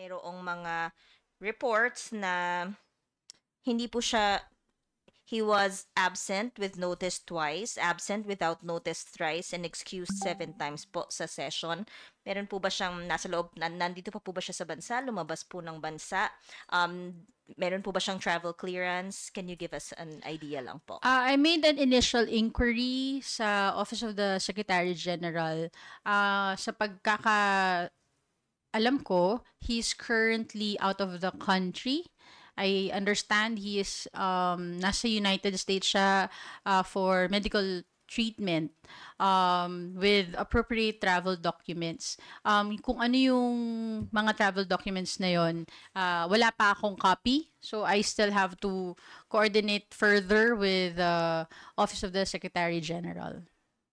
merong mga reports na hindi po siya he was absent with notice twice, absent without notice thrice, and excused 7 times po sa session. Meron po ba siyang nasa loob, nandito pa po ba siya sa bansa, lumabas po ng bansa? Meron po ba siyang travel clearance? Can you give us an idea lang po? I made an initial inquiry sa Office of the Secretary General. Sa alam ko, he's currently out of the country. I understand he is nasa United States siya for medical treatment with appropriate travel documents. Kung ano yung mga travel documents na yon, wala pa akong copy. So I still have to coordinate further with the Office of the Secretary General.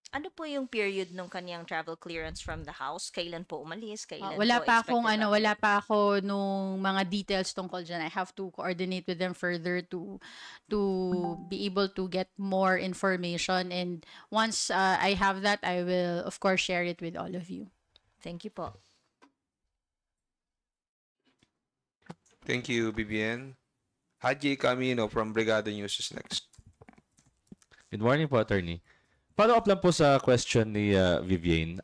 Ano po yung period nung kaniyang travel clearance from the house? Kailan po umalis? Kailan Wala po pa akong expected wala pa ako nung mga details tungkol dyan. I have to coordinate with them further to be able to get more information, and once I have that, I will of course share it with all of you. Thank you po. Thank you, Vivian. Haji Camino from Brigada News is next. Good morning po, Attorney. Follow up lang po sa question ni Vivian.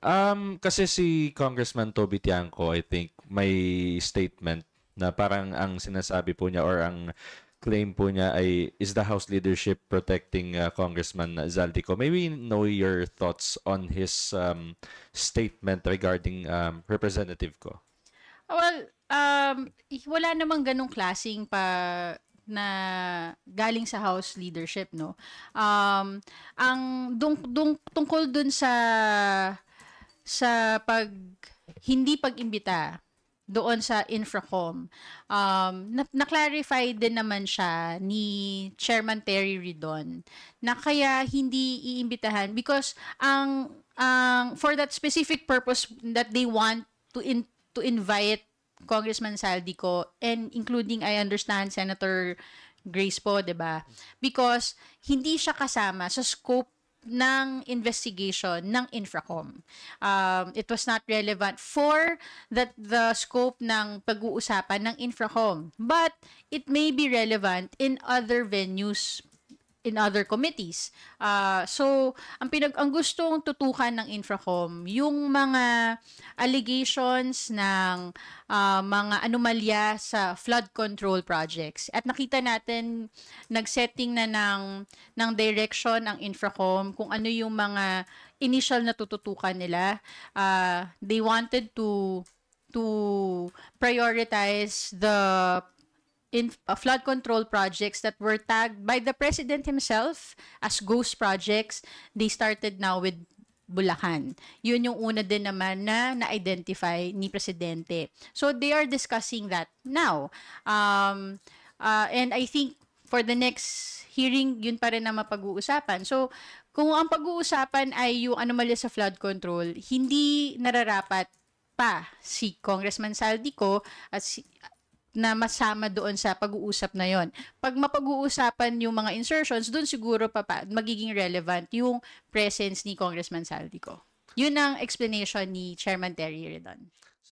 Kasi si Congressman Toby Tiangco, I think, may statement na parang ang sinasabi po niya or ang claim po niya ay, is the House leadership protecting Congressman Zaldico? May we know your thoughts on his statement regarding Representative Ko? Well, wala namang ganong klaseng na galing sa House leadership, no? Ang tungkol dun sa hindi pag-imbita doon sa Infracom, na-clarify din naman siya ni Chairman Terry Ridon na kaya hindi iimbitahan because for that specific purpose that they want to invite Congressman Zaldico, and including, I understand, Senator Grace po, diba? Because hindi siya kasama sa scope ng investigation ng Infracom. It was not relevant for the scope ng pag-uusapan ng Infracom. But it may be relevant in other venues, in other committees. So, ang gustong tutukan ng Infracom, yung mga allegations ng mga anomalya sa flood control projects. At nakita natin, nag-setting na ng direction ang Infracom kung ano yung mga initial na tututukan nila. They wanted to prioritize the flood control projects that were tagged by the President himself as ghost projects. They started now with Bulacan. Yun yung una din naman na na-identify ni Presidente. So they are discussing that now. And I think for the next hearing, yun pa rin na mapag-uusapan. So kung ang pag-uusapan ay yung anomalya sa flood control, hindi nararapat pa si Congressman Zaldico at na masama doon sa pag-uusap na yon. Pag mapag-uusapan yung mga insertions, doon siguro magiging relevant yung presence ni Congressman Zaldico. Yun ang explanation ni Chairman Terry Ridon.